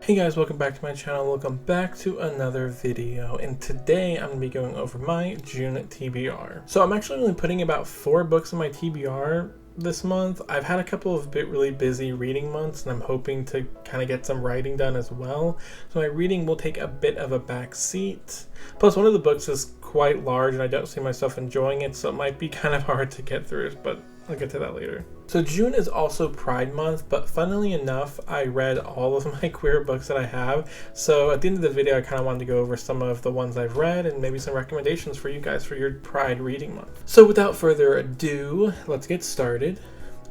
Hey guys, welcome back to my channel. Welcome back to another video, and today I'm going to be going over my June TBR. So I'm actually only putting about 4 books in my TBR this month. I've had a couple of really busy reading months, and I'm hoping to kind of get some writing done as well. So my reading will take a bit of a back seat. Plus, one of the books is quite large, and I don't see myself enjoying it, so it might be kind of hard to get through, but I'll get to that later. So June is also Pride Month, but funnily enough, I read all of my queer books that I have. So at the end of the video, I kind of wanted to go over some of the ones I've read and maybe some recommendations for you guys for your Pride reading month. So without further ado, let's get started.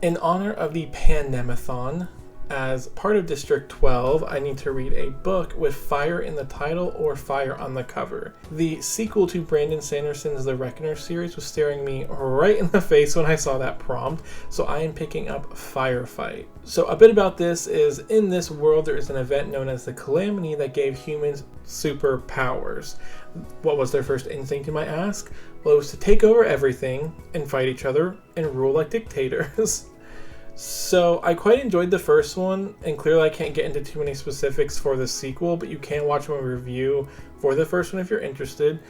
In honor of the Panemathon, as part of District 12, I need to read a book with fire in the title or fire on the cover. The sequel to Brandon Sanderson's The Reckoner series was staring me right in the face when I saw that prompt, so I am picking up Firefight. So a bit about this is, in this world there is an event known as the Calamity that gave humans superpowers. What was their first instinct, you might ask? Well, it was to take over everything and fight each other and rule like dictators. So I quite enjoyed the first one, and clearly I can't get into too many specifics for the sequel, but you can watch my review for the first one if you're interested.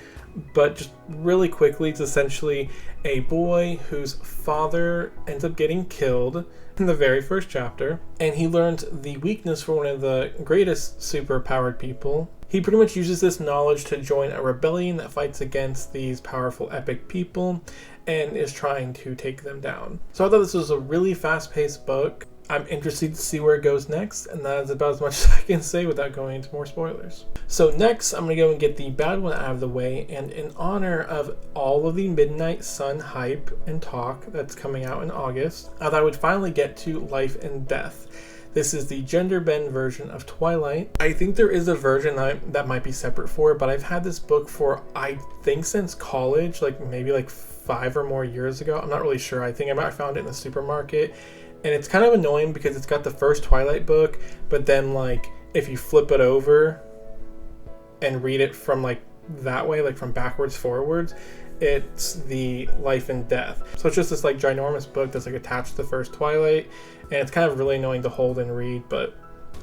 But just really quickly, it's essentially a boy whose father ends up getting killed in the very first chapter, and he learns the weakness for one of the greatest superpowered people. He pretty much uses this knowledge to join a rebellion that fights against these powerful epic people and is trying to take them down. So I thought this was a really fast-paced book. I'm interested to see where it goes next, and that is about as much as I can say without going into more spoilers. So next, I'm going to go and get the bad one out of the way, and in honor of all of the Midnight Sun hype and talk that's coming out in August, I thought I would finally get to Life and Death. This is the gender bend version of Twilight. I think there is a version that might be separate for it, but I've had this book for, I think, since college, maybe 5 or more years ago. I'm not really sure. I think I might have found it in the supermarket. And it's kind of annoying because it's got the first Twilight book, but then if you flip it over and read it from that way, from backwards forwards, it's the Life and Death. So it's just this ginormous book that's attached to the first Twilight, and it's kind of really annoying to hold and read, but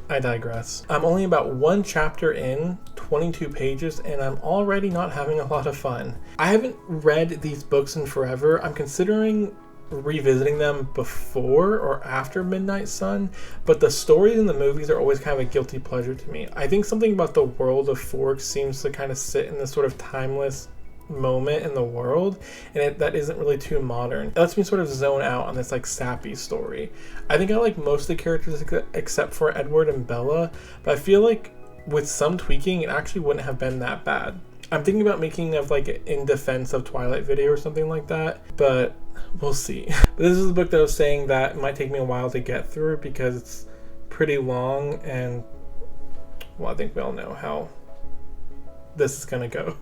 I digress. I'm only about 1 chapter in, 22 pages, and I'm already not having a lot of fun. I haven't read these books in forever. I'm considering revisiting them before or after Midnight Sun, but the stories in the movies are always kind of a guilty pleasure to me. I think something about the world of Forks seems to kind of sit in this sort of timeless moment in the world, and that isn't really too modern. It lets me sort of zone out on this sappy story. I think I like most of the characters except for Edward and Bella, but I feel with some tweaking it actually wouldn't have been that bad. I'm thinking about making an in defense of Twilight video or something like that, but we'll see. But this is the book that I was saying that it might take me a while to get through because it's pretty long, and well, I think we all know how this is gonna go.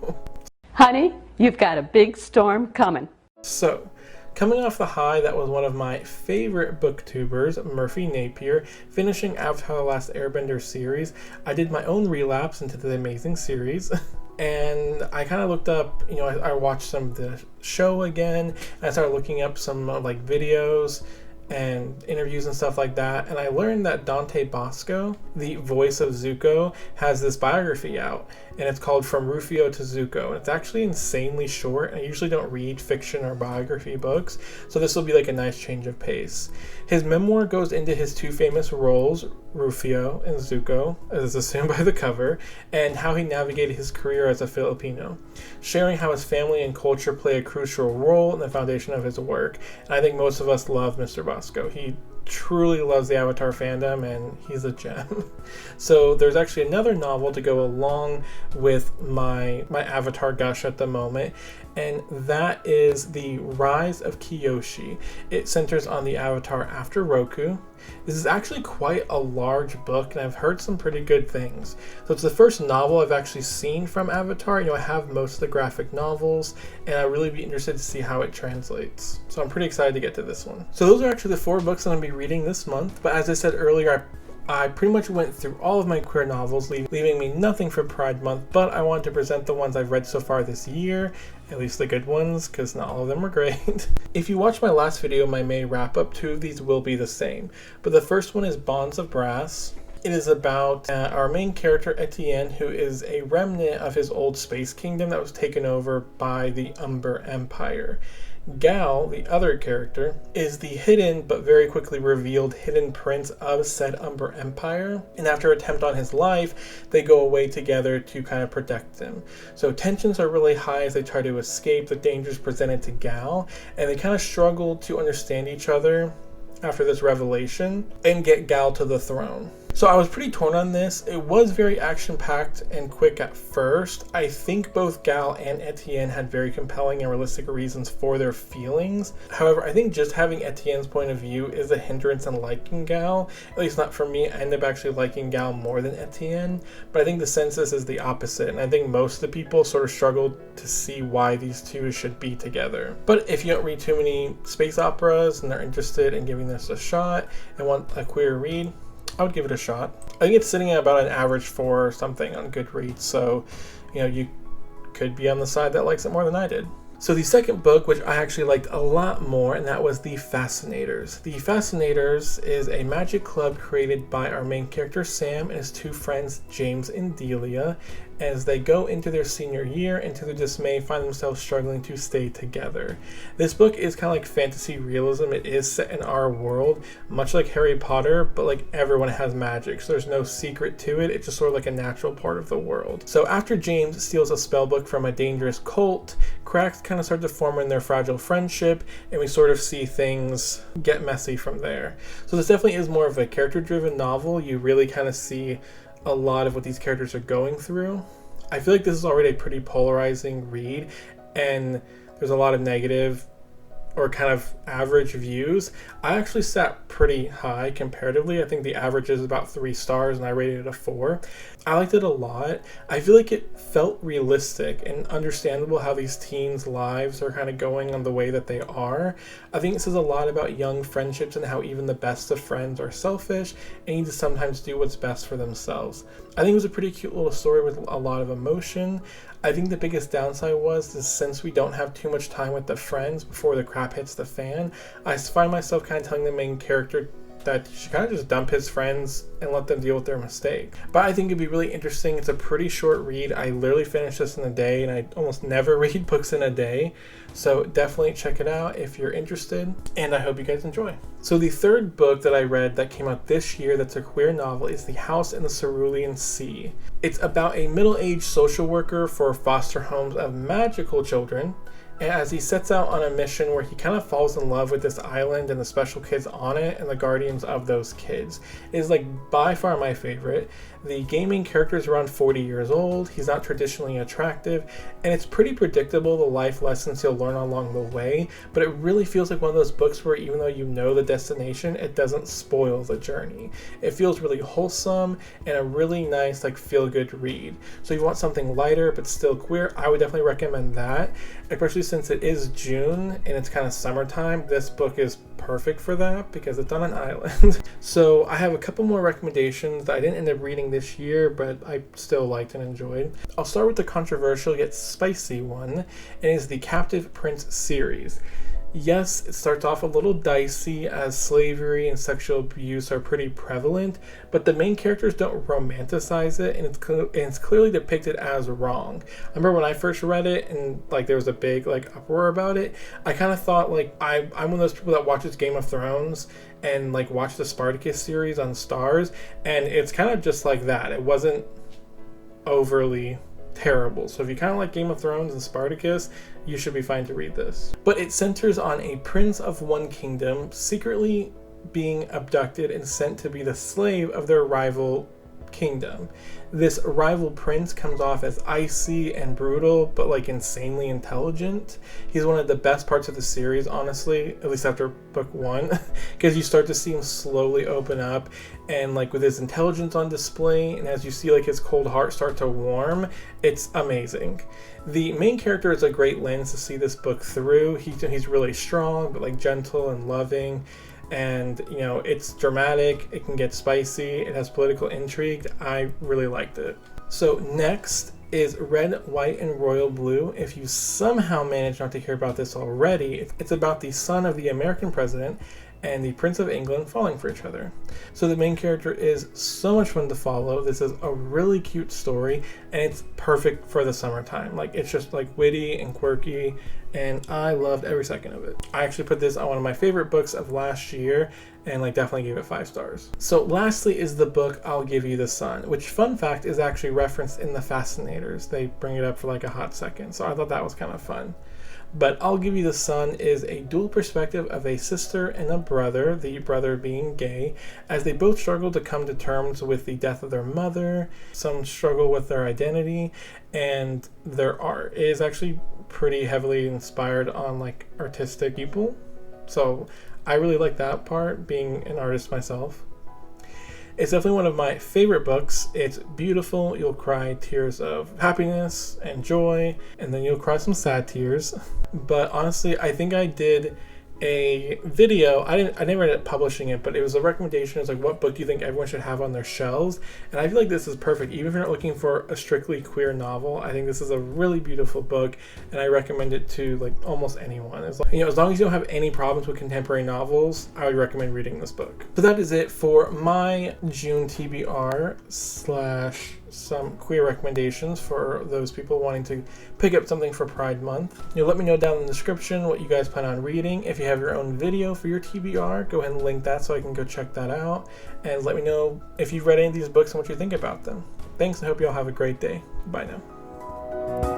Honey, you've got a big storm coming. So, coming off the high, that was one of my favorite booktubers, Murphy Napier, finishing Avatar: The Last Airbender series. I did my own relapse into the amazing series. And I kind of looked up, I watched some of the show again, and I started looking up some videos and interviews and stuff like that, and I learned that Dante Bosco, the voice of Zuko, has this biography out, and it's called From Rufio to Zuko, and it's actually insanely short, and I usually don't read fiction or biography books, so this will be a nice change of pace. His memoir goes into his 2 famous roles, Rufio and Zuko, as is assumed by the cover, and how he navigated his career as a Filipino, sharing how his family and culture play a crucial role in the foundation of his work. And I think most of us love Mr. Bosco. He truly loves the Avatar fandom, and he's a gem. So there's actually another novel to go along with my Avatar gush at the moment, and that is the Rise of Kyoshi. It centers on the Avatar after Roku. This is actually quite a large book, and I've heard some pretty good things. So it's the first novel I've actually seen from Avatar. I have most of the graphic novels, and I'd really be interested to see how it translates. So I'm pretty excited to get to this one. So those are actually the 4 books that I'm going to be reading this month, but as I said earlier, I pretty much went through all of my queer novels, leaving me nothing for Pride Month, but I wanted to present the ones I've read so far this year, at least the good ones, because not all of them were great. If you watched my last video, my May wrap-up, 2 of these will be the same. But the first one is Bonds of Brass, It is about our main character Etienne, who is a remnant of his old space kingdom that was taken over by the Umber Empire. Gal, the other character, is the hidden but very quickly revealed hidden prince of said Umber Empire, and after an attempt on his life, they go away together to kind of protect him. So tensions are really high as they try to escape the dangers presented to Gal, and they kind of struggle to understand each other after this revelation and get Gal to the throne. So I was pretty torn on this. It was very action-packed and quick at first. I think both Gal and Etienne had very compelling and realistic reasons for their feelings. However, I think just having Etienne's point of view is a hindrance in liking Gal. At least not for me. I end up actually liking Gal more than Etienne. But I think the census is the opposite. And I think most of the people sort of struggled to see why these two should be together. But if you don't read too many space operas and are interested in giving this a shot and want a queer read, I would give it a shot. I think it's sitting at about an average 4 or something on Goodreads, so you could be on the side that likes it more than I did. So the second book, which I actually liked a lot more, and that was The Fascinators. The Fascinators is a magic club created by our main character Sam and his two friends James and Delia, as they go into their senior year and to their dismay find themselves struggling to stay together. This book is kind of like fantasy realism. It is set in our world, much like Harry Potter, but like everyone has magic, so there's no secret to it. It's just sort of like a natural part of the world. So after James steals a spell book from a dangerous cult, cracks kind of start to form in their fragile friendship, and we sort of see things get messy from there. So this definitely is more of a character-driven novel. You really kind of see a lot of what these characters are going through. I feel like this is already a pretty polarizing read, and there's a lot of negative or kind of average views. I actually sat pretty high comparatively. I think the average is about 3 stars and I rated it a 4. I liked it a lot. I feel like it felt realistic and understandable how these teens' lives are kind of going on the way that they are. I think it says a lot about young friendships and how even the best of friends are selfish and need to sometimes do what's best for themselves. I think it was a pretty cute little story with a lot of emotion. I think the biggest downside was is since we don't have too much time with the friends before the crap hits the fan, I find myself kind of telling the main character that you should kind of just dump his friends and let them deal with their mistake. But I think it'd be really interesting. It's a pretty short read. I literally finished this in a day, and I almost never read books in a day. So definitely check it out if you're interested, and I hope you guys enjoy. So the third book that I read that came out this year that's a queer novel is The House in the Cerulean Sea. It's about a middle-aged social worker for foster homes of magical children, and as he sets out on a mission where he kind of falls in love with this island and the special kids on it and the guardians of those kids. It is like by far my favorite. The gaming character is around 40 years old. He's not traditionally attractive, and it's pretty predictable the life lessons he'll learn along the way, but it really feels like one of those books where even though you know the destination, it doesn't spoil the journey. It feels really wholesome and a really nice like feel-good read. So if you want something lighter but still queer, I would definitely recommend that, especially since it is June and it's kind of summertime. This book is perfect for that because it's on an island. So I have a couple more recommendations that I didn't end up reading this year, but I still liked and enjoyed. I'll start with the controversial yet spicy one, and it's the Captive Prince series. Yes, it starts off a little dicey as slavery and sexual abuse are pretty prevalent, but the main characters don't romanticize it, and it's clearly depicted as wrong. I remember when I first read it and like there was a big like uproar about it, I kind of thought like I'm one of those people that watches Game of Thrones and like watch the Spartacus series on Stars, and it's kind of just like that. It wasn't overly terrible. So if you kind of like Game of Thrones and Spartacus, you should be fine to read this. But it centers on a prince of one kingdom secretly being abducted and sent to be the slave of their rival kingdom. This rival prince comes off as icy and brutal, but like insanely intelligent. He's one of the best parts of the series, honestly, at least after book 1, because you start to see him slowly open up and like with his intelligence on display, and as you see like his cold heart start to warm, it's amazing. The main character is a great lens to see this book through. He's really strong, but like gentle and loving. And you know, it's dramatic, it can get spicy, it has political intrigue. I really liked it. So next is Red, White, and Royal Blue. If you somehow managed not to hear about this already, it's about the son of the American president and the Prince of England falling for each other. So the main character is so much fun to follow. This is a really cute story, and it's perfect for the summertime. Like, it's just like witty and quirky, and I loved every second of it. I actually put this on one of my favorite books of last year, and like definitely gave it 5 stars. So lastly is the book I'll Give You the Sun, which, fun fact, is actually referenced in the Fascinators. They bring it up for like a hot second, so I thought that was kind of fun. But I'll Give You the Sun is a dual perspective of a sister and a brother, the brother being gay, as they both struggle to come to terms with the death of their mother. Some struggle with their identity, and their art is actually pretty heavily inspired on like artistic people. So I really like that part, being an artist myself. It's definitely one of my favorite books. It's beautiful. You'll cry tears of happiness and joy, and then you'll cry some sad tears. But honestly, I think I did a video. I never ended up publishing it, but it was a recommendation. It's like, what book do you think everyone should have on their shelves? And I feel like this is perfect. Even if you're not looking for a strictly queer novel, I think this is a really beautiful book, and I recommend it to like almost anyone. As long as you don't have any problems with contemporary novels, I would recommend reading this book. So that is it for my June TBR / some queer recommendations for those people wanting to pick up something for Pride Month. Let me know down in the description what you guys plan on reading. If you have your own video for your TBR, go ahead and link that so I can go check that out. And let me know if you've read any of these books and what you think about them. Thanks, I hope you all have a great day. Bye now.